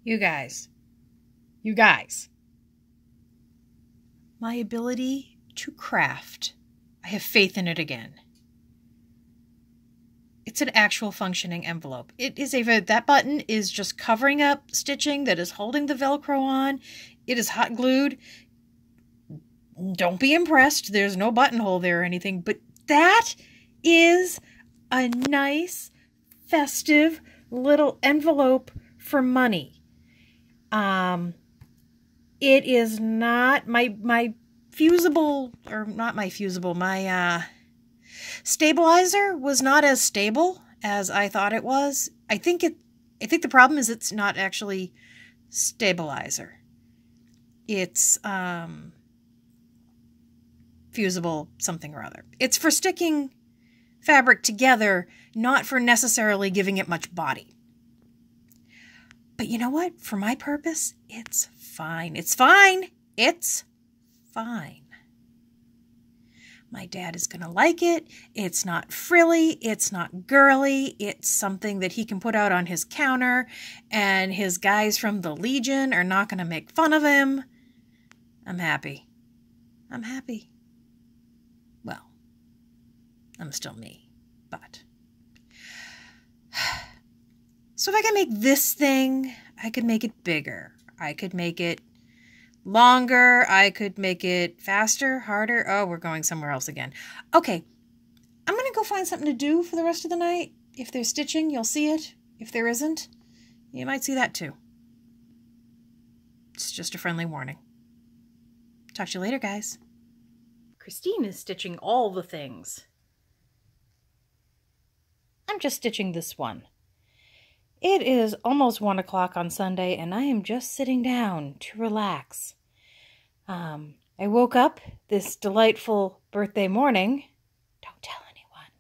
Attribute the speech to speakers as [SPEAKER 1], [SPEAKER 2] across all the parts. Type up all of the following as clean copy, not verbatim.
[SPEAKER 1] You guys, my ability to craft, I have faith in it again. It's an actual functioning envelope. It is that button is just covering up stitching that is holding the Velcro on. It is hot glued. Don't be impressed. There's no buttonhole there or anything, but that is a nice, festive little envelope for money. It is not my fusible, or not my fusible, my stabilizer was not as stable as I thought it was. I think the problem is it's not actually stabilizer. It's fusible something or other. It's for sticking fabric together, not for necessarily giving it much body. But you know what? For my purpose, it's fine. It's fine. It's fine. My dad is going to like it. It's not frilly. It's not girly. It's something that he can put out on his counter, and his guys from the Legion are not going to make fun of him. I'm happy. I'm happy. Well, I'm still me, but... So if I can make this thing, I could make it bigger. I could make it longer. I could make it faster, harder. Oh, we're going somewhere else again. Okay, I'm going to go find something to do for the rest of the night. If there's stitching, you'll see it. If there isn't, you might see that too. It's just a friendly warning. Talk to you later, guys. Christine is stitching all the things. I'm just stitching this one. It is almost 1 o'clock on Sunday, and I am just sitting down to relax. I woke up this delightful birthday morning, don't tell anyone,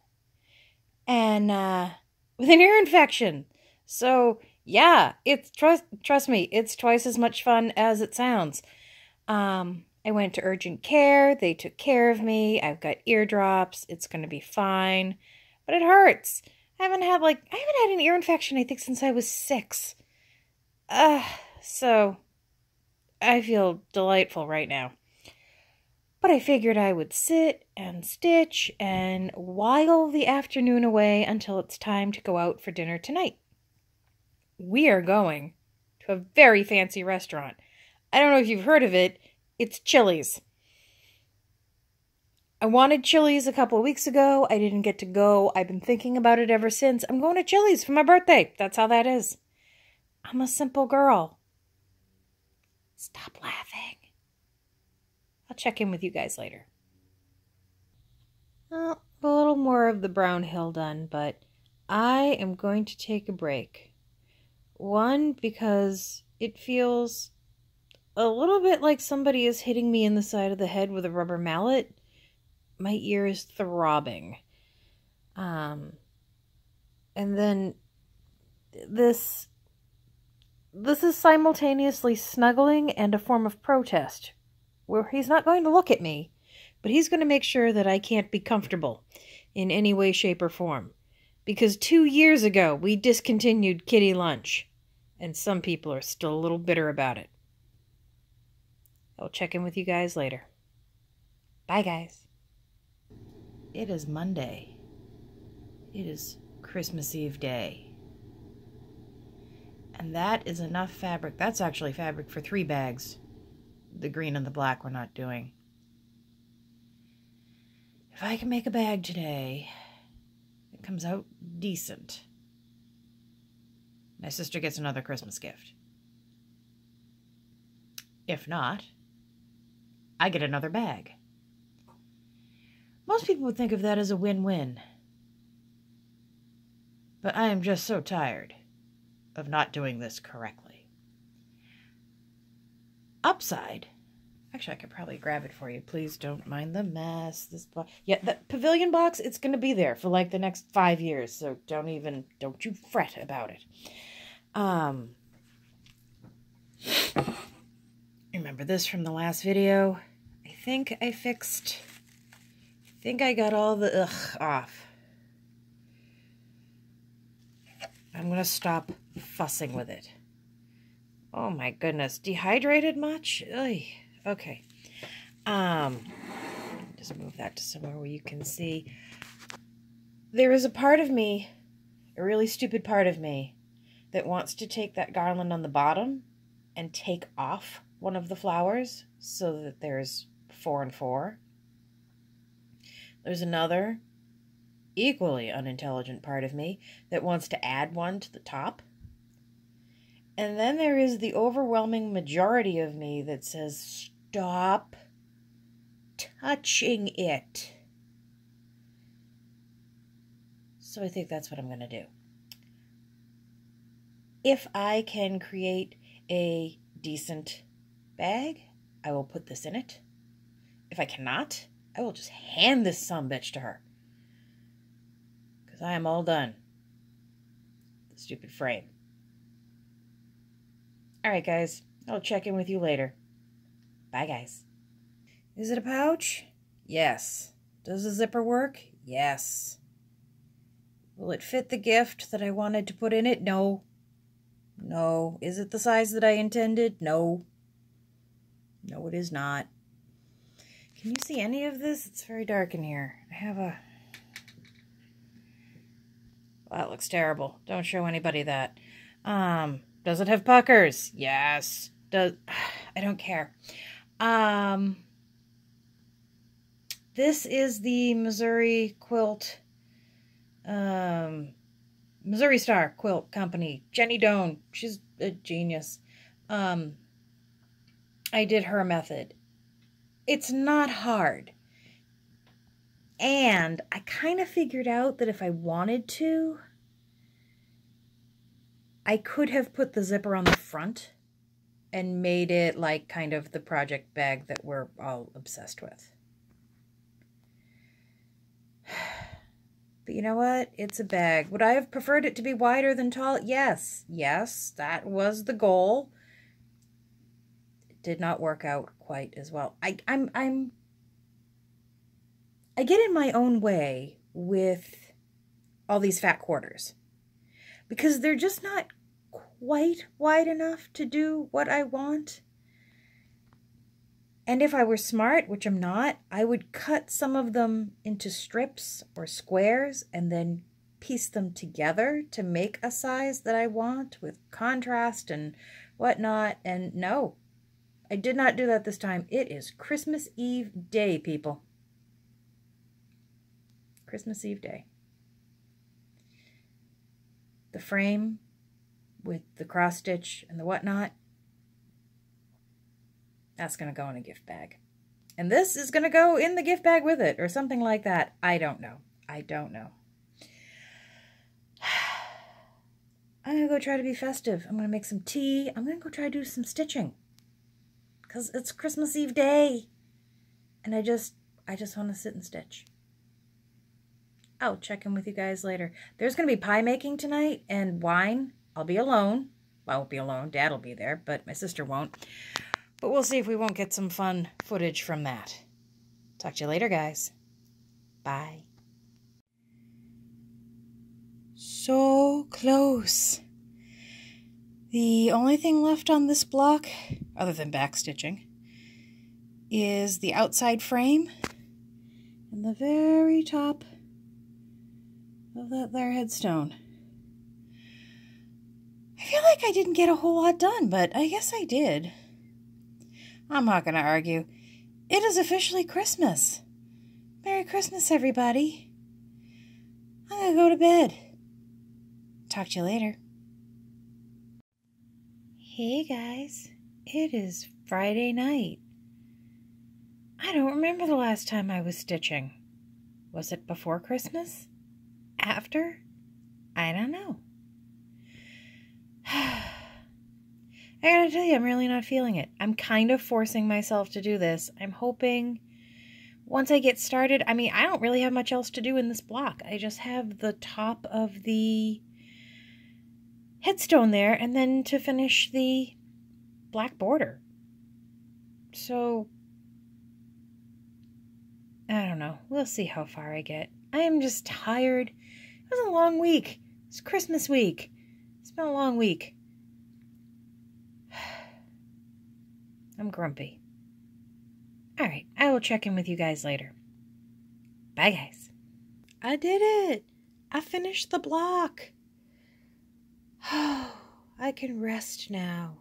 [SPEAKER 1] and with an ear infection. So, yeah, it's trust me, it's twice as much fun as it sounds. I went to urgent care. They took care of me. I've got eardrops. It's going to be fine, but it hurts. I haven't had an ear infection, I think, since I was 6. So I feel delightful right now. But I figured I would sit and stitch and while the afternoon away until it's time to go out for dinner tonight. We are going to a very fancy restaurant. I don't know if you've heard of it. It's Chili's. I wanted Chili's a couple of weeks ago. I didn't get to go. I've been thinking about it ever since. I'm going to Chili's for my birthday. That's how that is. I'm a simple girl. Stop laughing. I'll check in with you guys later. Well, a little more of the brown hill done, but I am going to take a break. One, because it feels a little bit like somebody is hitting me in the side of the head with a rubber mallet. My ear is throbbing. And then this is simultaneously snuggling and a form of protest, where he's not going to look at me, but he's going to make sure that I can't be comfortable in any way, shape, or form. Because 2 years ago, we discontinued kitty lunch, and some people are still a little bitter about it. I'll check in with you guys later. Bye, guys. It is Monday. It is Christmas Eve day. And that is enough fabric. That's actually fabric for 3 bags. The green and the black we're not doing. If I can make a bag today, it comes out decent. My sister gets another Christmas gift. If not, I get another bag. Most people would think of that as a win-win. But I am just so tired of not doing this correctly. Upside. Actually, I could probably grab it for you. Please don't mind the mess. Yeah, the pavilion box, it's going to be there for like the next 5 years. So don't you fret about it. Remember this from the last video? I think I got all the ugh off. I'm going to stop fussing with it. Oh my goodness. Dehydrated much? Ugh. Okay. Just move that to somewhere where you can see. There is a part of me, a really stupid part of me, that wants to take that garland on the bottom and take off one of the flowers so that there's 4 and 4. There's another equally unintelligent part of me that wants to add one to the top. And then there is the overwhelming majority of me that says, stop touching it. So I think that's what I'm going to do. If I can create a decent bag, I will put this in it. If I cannot, I will just hand this sumbitch to her. Because I am all done. The stupid frame. Alright guys, I'll check in with you later. Bye guys. Is it a pouch? Yes. Does the zipper work? Yes. Will it fit the gift that I wanted to put in it? No. No. Is it the size that I intended? No. No, it is not. Can you see any of this? It's very dark in here. I have a... Well, that looks terrible. Don't show anybody that. Does it have puckers? Yes. Does... I don't care. This is the Missouri Quilt... Missouri Star Quilt Company. Jenny Doan. She's a genius. I did her method. It's not hard. And I kind of figured out that if I wanted to, I could have put the zipper on the front and made it like kind of the project bag that we're all obsessed with. But you know what? It's a bag. Would I have preferred it to be wider than tall? Yes. Yes, that was the goal. It did not work out quite as well. I get in my own way with all these fat quarters because they're just not quite wide enough to do what I want. And if I were smart, which I'm not, I would cut some of them into strips or squares and then piece them together to make a size that I want with contrast and whatnot. And no, I did not do that this time. It is Christmas Eve day, people. Christmas Eve day. The frame with the cross stitch and the whatnot, that's going to go in a gift bag. And this is going to go in the gift bag with it or something like that. I don't know. I don't know. I'm going to go try to be festive. I'm going to make some tea. I'm going to go try to do some stitching. Because it's Christmas Eve day. And I just want to sit and stitch. I'll check in with you guys later. There's going to be pie making tonight and wine. I'll be alone. Well, I won't be alone. Dad will be there, but my sister won't. But we'll see if we won't get some fun footage from that. Talk to you later, guys. Bye. So close. The only thing left on this block, other than backstitching, is the outside frame and the very top of that there headstone. I feel like I didn't get a whole lot done, but I guess I did. I'm not going to argue. It is officially Christmas. Merry Christmas, everybody. I'm going to go to bed. Talk to you later. Hey, guys. It is Friday night. I don't remember the last time I was stitching. Was it before Christmas? After? I don't know. I gotta tell you, I'm really not feeling it. I'm kind of forcing myself to do this. I'm hoping once I get started, I mean, I don't really have much else to do in this block. I just have the top of the headstone there and then to finish the black border. So, I don't know. We'll see how far I get. I am just tired. It was a long week. It's Christmas week. It's been a long week. I'm grumpy. All right, I will check in with you guys later. Bye, guys. I did it. I finished the block. Oh, I can rest now.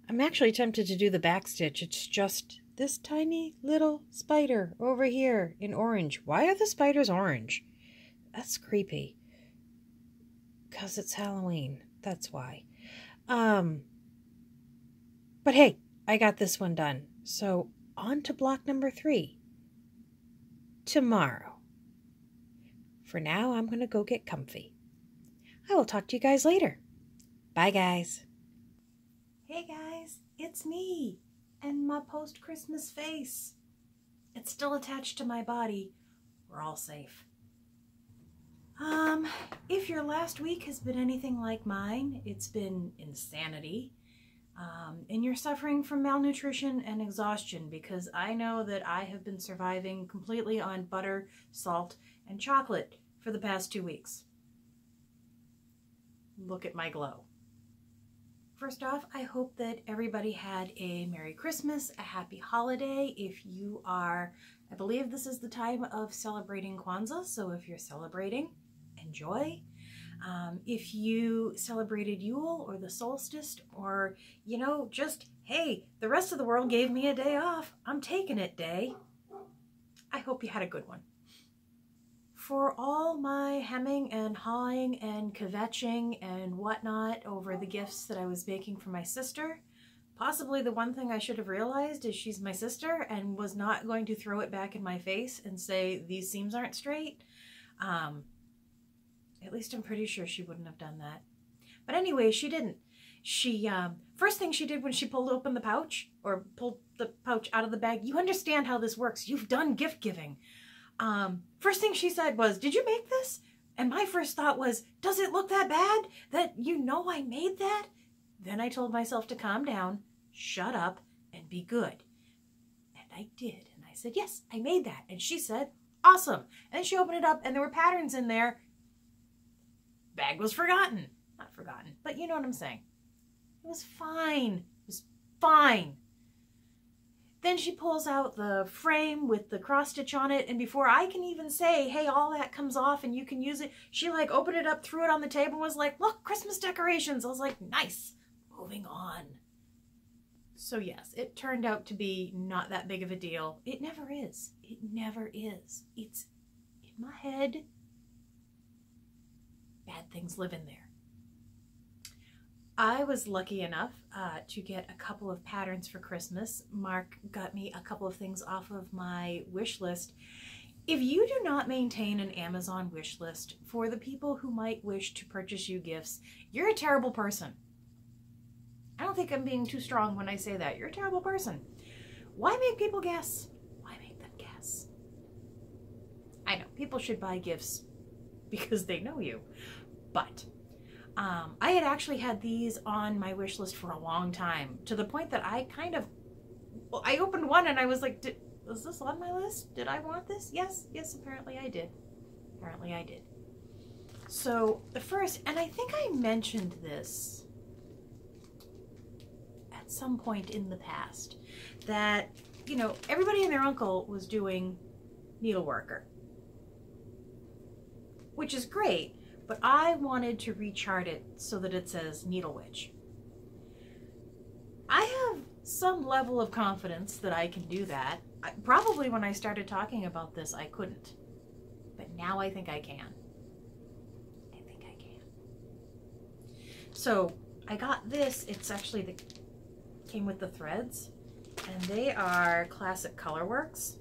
[SPEAKER 1] I'm actually tempted to do the back stitch. It's just this tiny little spider over here in orange. Why are the spiders orange? That's creepy. Because it's Halloween. That's why. But hey, I got this one done. So on to block number 3. Tomorrow. For now, I'm going to go get comfy. I will talk to you guys later. Bye, guys. Hey, guys. It's me and my post-Christmas face. It's still attached to my body. We're all safe. If your last week has been anything like mine, it's been insanity. And you're suffering from malnutrition and exhaustion, because I know that I have been surviving completely on butter, salt, and chocolate for the past 2 weeks. Look at my glow. First off, I hope that everybody had a Merry Christmas, a Happy Holiday. If you are, I believe this is the time of celebrating Kwanzaa, so if you're celebrating, enjoy. If you celebrated Yule or the solstice, or, you know, just, hey, the rest of the world gave me a day off, I'm taking it day, I hope you had a good one. For all my hemming and hawing and kvetching and whatnot over the gifts that I was making for my sister, possibly the one thing I should have realized is she's my sister and was not going to throw it back in my face and say, these seams aren't straight. At least I'm pretty sure she wouldn't have done that. But anyway, she didn't. She, first thing she did when she pulled open the pouch, or pulled the pouch out of the bag, you understand how this works. You've done gift giving. First thing she said was, did you make this? And my first thought was, does it look that bad that you know I made that? Then I told myself to calm down, shut up, and be good. And I did. And I said, yes, I made that. And she said, awesome. And then she opened it up and there were patterns in there. Bag was forgotten. Not forgotten, but you know what I'm saying. It was fine. It was fine. Then she pulls out the frame with the cross stitch on it, and before I can even say, hey, all that comes off and you can use it, she like opened it up, threw it on the table, and was like, look, Christmas decorations. I was like, nice. Moving on. So yes, it turned out to be not that big of a deal. It never is. It never is. It's in my head. Bad things live in there. I was lucky enough to get a couple of patterns for Christmas. Mark got me a couple of things off of my wish list. If you do not maintain an Amazon wish list for the people who might wish to purchase you gifts, you're a terrible person. I don't think I'm being too strong when I say that. You're a terrible person. Why make people guess? Why make them guess? I know, people should buy gifts because they know you. But I had actually had these on my wish list for a long time, to the point that I kind of, well, I opened one and I was like, was this on my list? Did I want this? Yes, apparently I did. Apparently I did. So the first, and I think I mentioned this at some point in the past, that, you know, everybody and their uncle was doing needleworker, which is great. But I wanted to rechart it so that it says Needle Witch. I have some level of confidence that I can do that. Probably when I started talking about this, I couldn't. But now I think I can. I think I can. So I got this. It's actually came with the threads. And they are Classic Colorworks,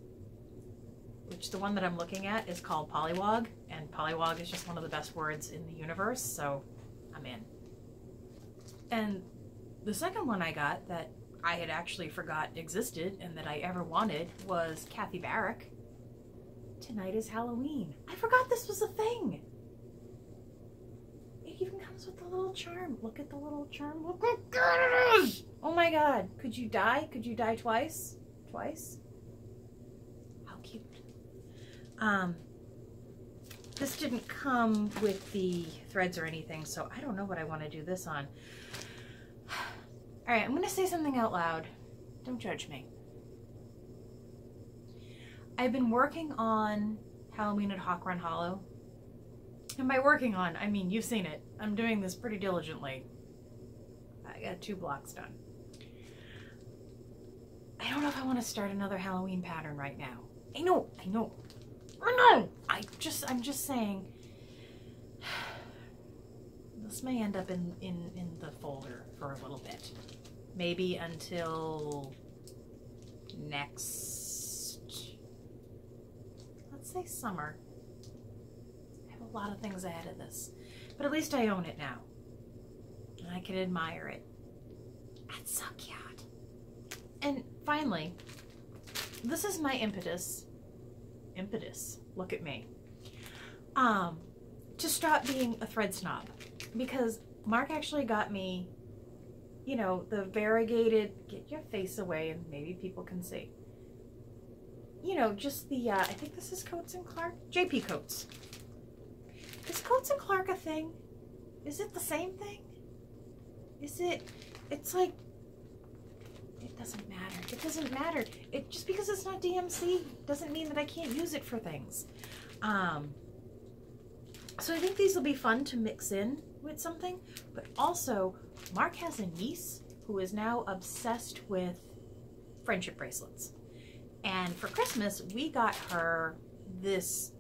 [SPEAKER 1] which the one that I'm looking at is called Polywog, and Polywog is just one of the best words in the universe, so I'm in. And the second one I got that I had actually forgot existed and that I ever wanted was Kathy Barrick. Tonight is Halloween. I forgot this was a thing. It even comes with the little charm. Look at the little charm. Look how good it is! Oh my god. Could you die? Could you die twice? Twice? How cute. This didn't come with the threads or anything, so I don't know what I want to do this on. Alright, I'm going to say something out loud. Don't judge me. I've been working on Halloween at Hawk Run Hollow. And by working on, I mean you've seen it. I'm doing this pretty diligently. I got 2 blocks done. I don't know if I want to start another Halloween pattern right now. I know. I'm just saying, this may end up in the folder for a little bit. Maybe until next, let's say summer. I have a lot of things ahead of this, but at least I own it now. And I can admire it. That's so cute. And finally, this is my impetus, look at me, to stop being a thread snob. Because Mark actually got me, you know, the variegated, get your face away and maybe people can see. You know, just the, I think this is Coats and Clark? JP Coats. Is Coats and Clark a thing? Is it the same thing? Is it, it's like, it doesn't matter. It doesn't matter. It just because it's not DMC doesn't mean that I can't use it for things. So I think these will be fun to mix in with something, but also Mark has a niece who is now obsessed with friendship bracelets. And for Christmas, we got her this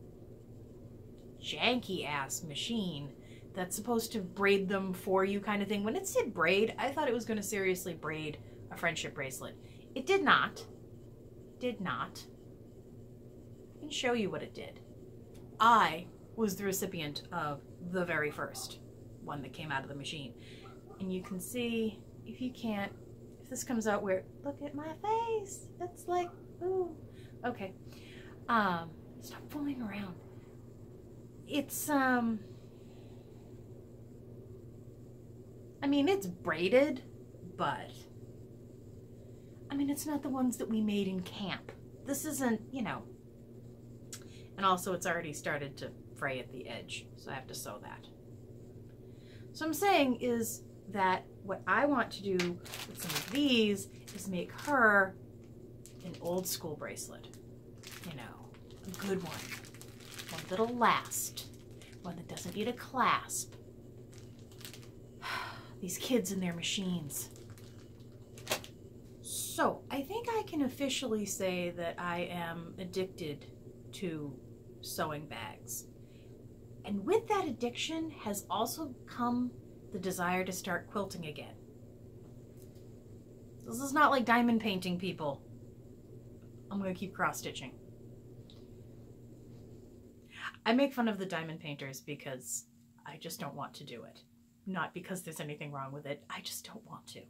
[SPEAKER 1] janky ass machine that's supposed to braid them for you kind of thing. When it said braid, I thought it was going to seriously braid a friendship bracelet. It did not. Did not. I can show you what it did. I was the recipient of the very first one that came out of the machine. And you can see, if you can't, if this comes out where, look at my face. It's like, ooh. Okay. Stop fooling around. It's, I mean, it's braided, but I mean, it's not the ones that we made in camp. This isn't, you know. And also it's already started to fray at the edge, so I have to sew that. So I'm saying is that what I want to do with some of these is make her an old school bracelet. You know, a good one. One that'll last. One that doesn't need a clasp. These kids and their machines. So, I think I can officially say that I am addicted to sewing bags. And with that addiction has also come the desire to start quilting again. This is not like diamond painting, people. I'm going to keep cross-stitching. I make fun of the diamond painters because I just don't want to do it. Not because there's anything wrong with it, I just don't want to.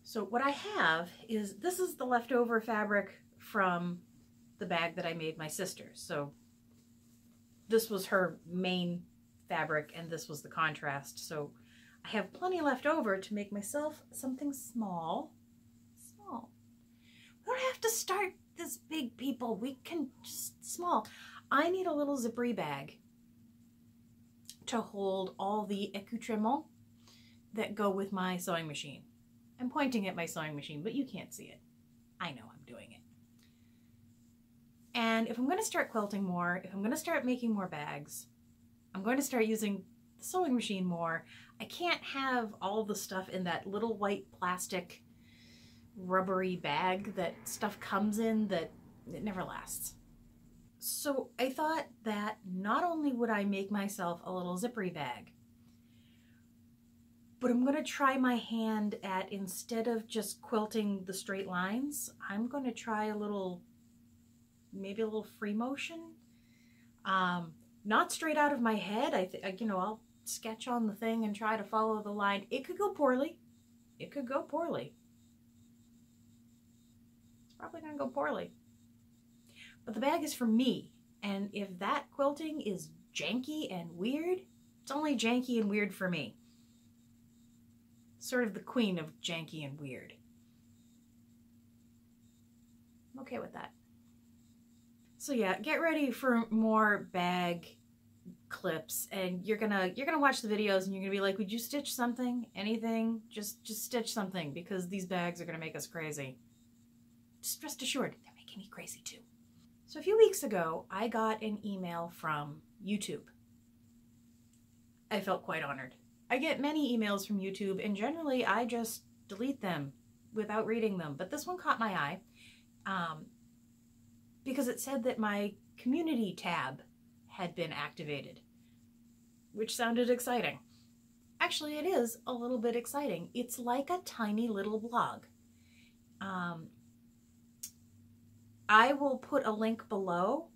[SPEAKER 1] So what I have is, this is the leftover fabric from the bag that I made my sister. So this was her main fabric and this was the contrast. So I have plenty left over to make myself something small. Small. We don't have to start this big, people. We can just small. I need a little zippery bag to hold all the accoutrements that go with my sewing machine. I'm pointing at my sewing machine, but you can't see it. I know I'm doing it. And if I'm going to start quilting more, if I'm going to start making more bags, I'm going to start using the sewing machine more. I can't have all the stuff in that little white plastic rubbery bag that stuff comes in that it never lasts. So I thought that not only would I make myself a little zippery bag, but I'm going to try my hand at, instead of just quilting the straight lines, I'm going to try a little, maybe a little free motion. Not straight out of my head. You know, I'll sketch on the thing and try to follow the line. It could go poorly. It could go poorly. It's probably going to go poorly. But the bag is for me. And if that quilting is janky and weird, it's only janky and weird for me. Sort of the queen of janky and weird. I'm okay with that. So yeah, get ready for more bag clips, and you're gonna watch the videos and you're gonna be like, would you stitch something, anything, just stitch something, because these bags are gonna make us crazy. Just rest assured, they're making me crazy too. So a few weeks ago, I got an email from YouTube. I felt quite honored. I get many emails from YouTube, and generally I just delete them without reading them, but this one caught my eye because it said that my community tab had been activated, which sounded exciting. Actually, it is a little bit exciting. It's like a tiny little blog. I will put a link below.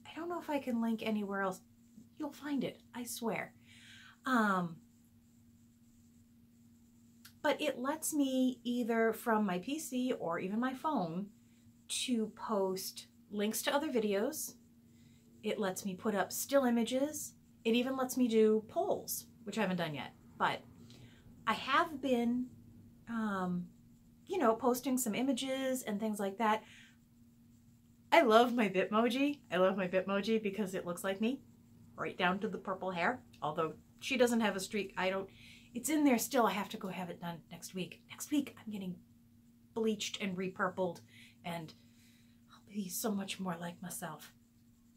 [SPEAKER 1] I don't know if I can link anywhere else. You'll find it, I swear. But it lets me, either from my PC or even my phone, to post links to other videos. It lets me put up still images. It even lets me do polls, which I haven't done yet. But I have been, you know, posting some images and things like that. I love my Bitmoji. I love my Bitmoji because it looks like me, right down to the purple hair. Although she doesn't have a streak. It's in there still. I have to go have it done next week. Next week, I'm getting bleached and repurpled, and I'll be so much more like myself.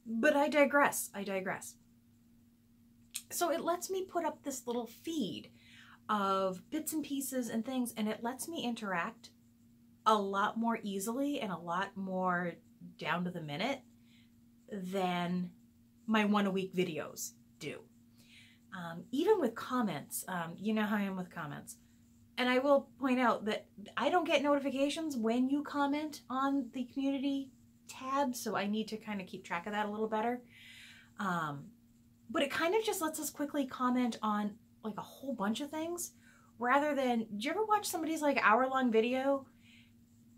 [SPEAKER 1] But I digress. So it lets me put up this little feed of bits and pieces and things, and it lets me interact a lot more easily and a lot more down to the minute than my one-a-week videos do. Even with comments, you know how I am with comments. And I will point out that I don't get notifications when you comment on the community tab, so I need to kind of keep track of that a little better. But it kind of just lets us quickly comment on like a whole bunch of things, rather than, do you ever watch somebody's like hour-long video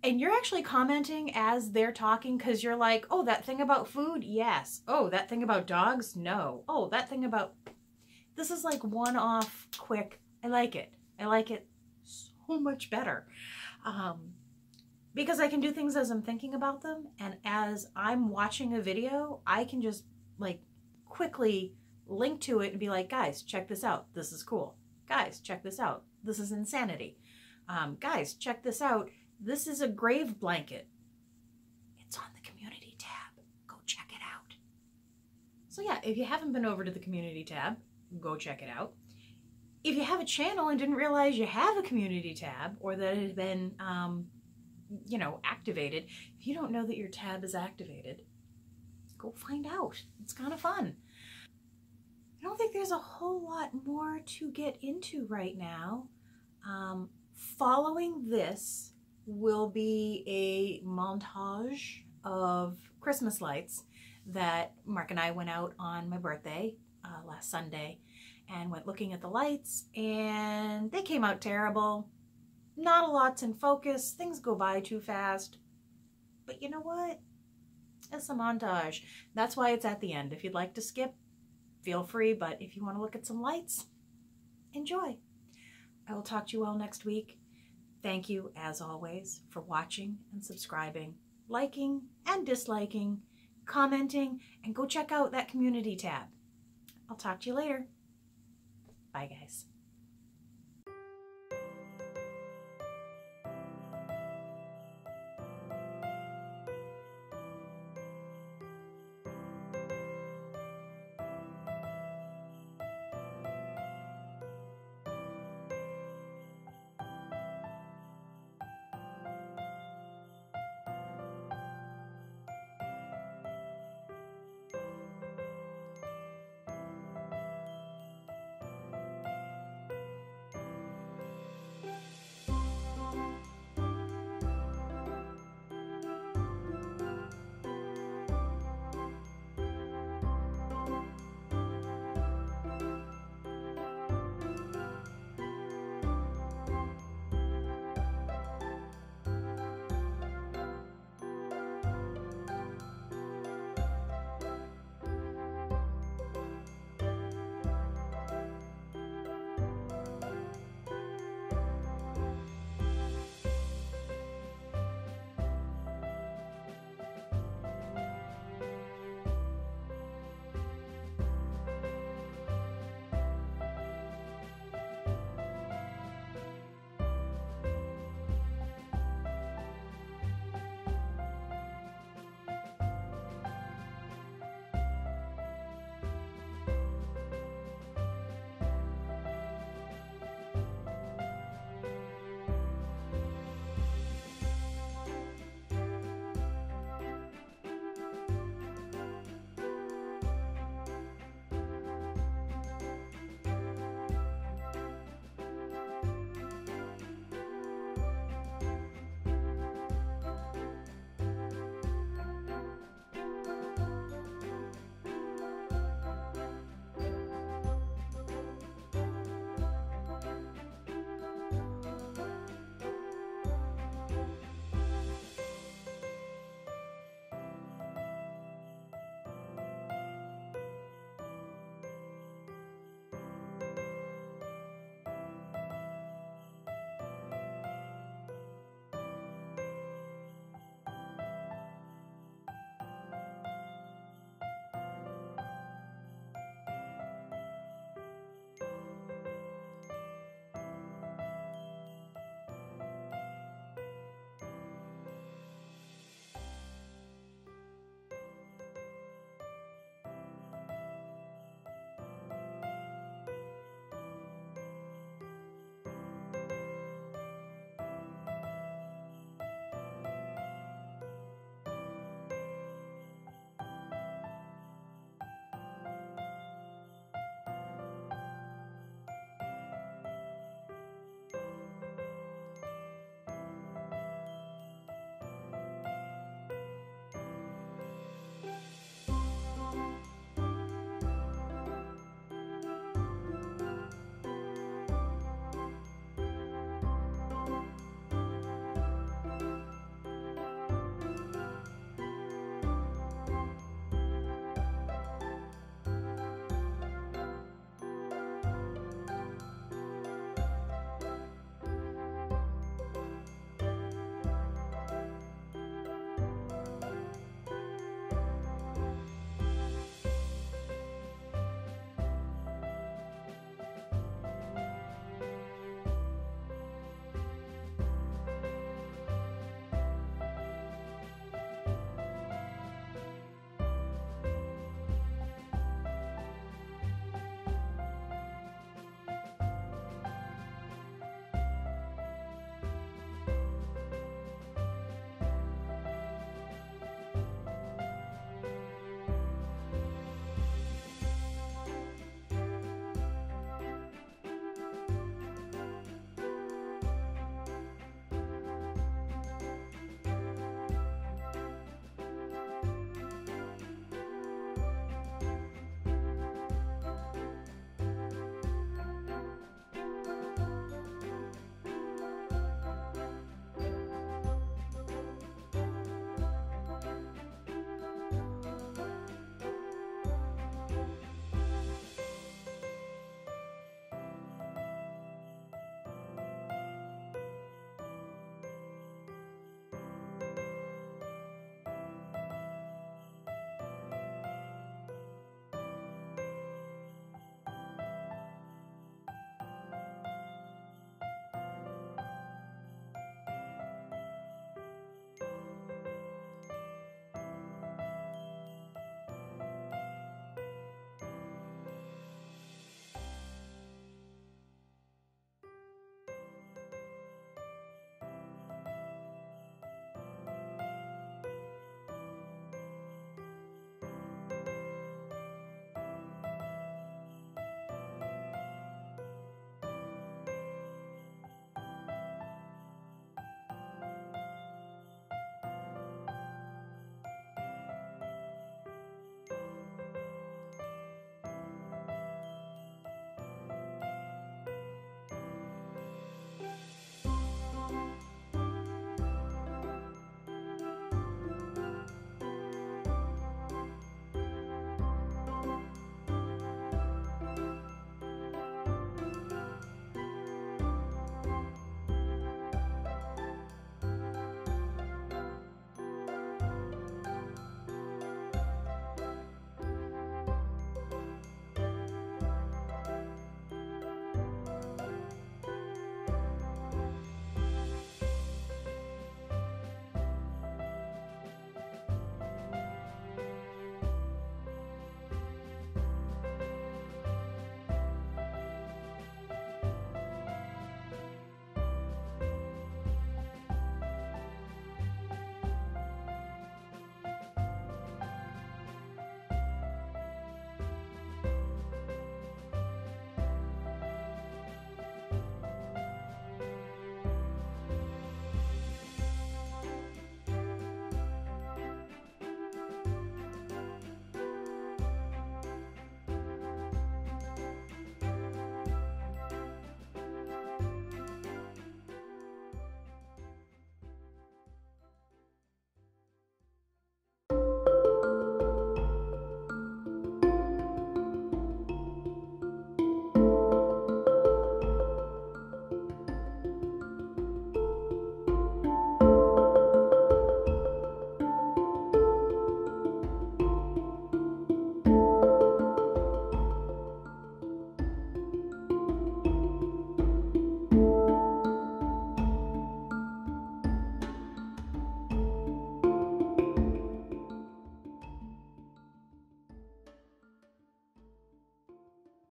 [SPEAKER 1] and you're actually commenting as they're talking because you're like, oh, that thing about food? Yes. Oh, that thing about dogs? No. Oh, that thing about... This is like one-off, quick. I like it. I like it so much better. Because I can do things as I'm thinking about them, and as I'm watching a video, I can just like quickly link to it and be like, guys, check this out. This is cool. Guys, check this out. This is insanity. Guys, check this out. This is a grave blanket. It's on the community tab. Go check it out. So yeah, if you haven't been over to the community tab, go check it out. If you have a channel and didn't realize you have a community tab, or that it had been, you know, activated, if you don't know that your tab is activated, go find out. It's kind of fun. I don't think there's a whole lot more to get into right now. Following this will be a montage of Christmas lights that Mark and I went out on my birthday last Sunday and went looking at the lights, and they came out terrible. Not a lot's in focus. Things go by too fast. But you know what? It's a montage. That's why it's at the end. If you'd like to skip, feel free. But if you want to look at some lights, enjoy. I will talk to you all next week. Thank you, as always, for watching and subscribing, liking and disliking, commenting, and go check out that community tab. I'll talk to you later. Bye, guys.